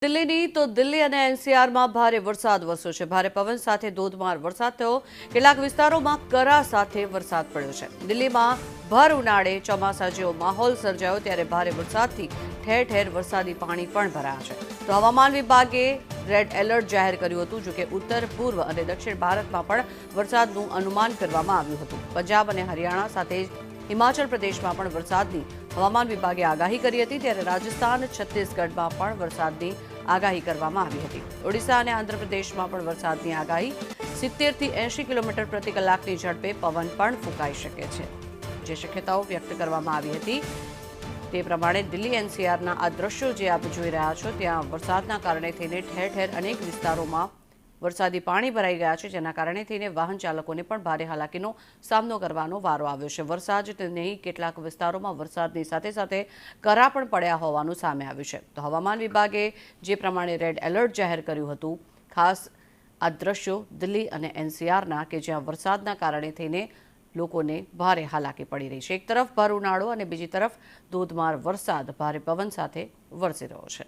દિલ્હીની તો દિલ્હી અને એનસીઆરમાં ભારે વરસાદ વરસ્યો છે। ભારે પવન સાથે ધોધમાર વરસાદ થયો। કેટલાક વિસ્તારોમાં કરા સાથે વરસાદ પડ્યો છે। દિલ્હીમાં ભર ઉનાળે ચોમાસા જેવો માહોલ સર્જાયો ત્યારે ભારે વરસાદથી ઠેર ઠેર વરસાદી પાણી પણ ભરાયા છે। તો હવામાન વિભાગે રેડ એલર્ટ જાહેર કર્યું હતું। જો કે ઉત્તર પૂર્વ અને દક્ષિણ ભારતમાં પણ વરસાદનું અનુમાન કરવામાં આવ્યું હતું। પંજાબ અને હરિયાણા સાથે હિમાચલ પ્રદેશમાં પણ વરસાદની હવામાન વિભાગે આગાહી કરી હતી ત્યારે રાજસ્થાન છત્તીસગઢમાં પણ વરસાદની આગાહી કરવામાં આવી હતી। ઓડિશા અને આંધ્રપ્રદેશમાં પણ વરસાદની આગાહી 70 થી 80 કિલોમીટર પ્રતિ કલાકની ઝડપે પવન પણ ફૂંકાઈ શકે છે જે શક્યતાઓ વ્યક્ત કરવામાં આવી હતી। તે પ્રમાણે દિલ્હી એનસીઆરના આ દ્રશ્યો જે આપ જોઈ રહ્યા છો ત્યાં વરસાદના કારણે થઈને ઠેર ઠેર અનેક વિસ્તારોમાં વરસાદી પાણી ભરાઈ ગયા છે જેના કારણે થઈને વાહન ચાલકોને પણ ભારે હાલાકીનો સામનો કરવાનો વારો આવ્યો છે। વરસાદ જ નહીં કેટલાક વિસ્તારોમાં વરસાદની સાથે સાથે કરા પણ પડ્યા હોવાનું સામે આવ્યું છે। તો હવામાન વિભાગે જે પ્રમાણે રેડ એલર્ટ જાહેર કર્યું હતું ખાસ આ દ્રશ્યો દિલ્હી અને એનસીઆરના કે જ્યાં વરસાદના કારણે થઈને લોકોને ભારે હાલાકી પડી રહી છે। એક તરફ ભર ઉનાળો અને બીજી તરફ ધોધમાર વરસાદ ભારે પવન સાથે વરસી રહ્યો છે।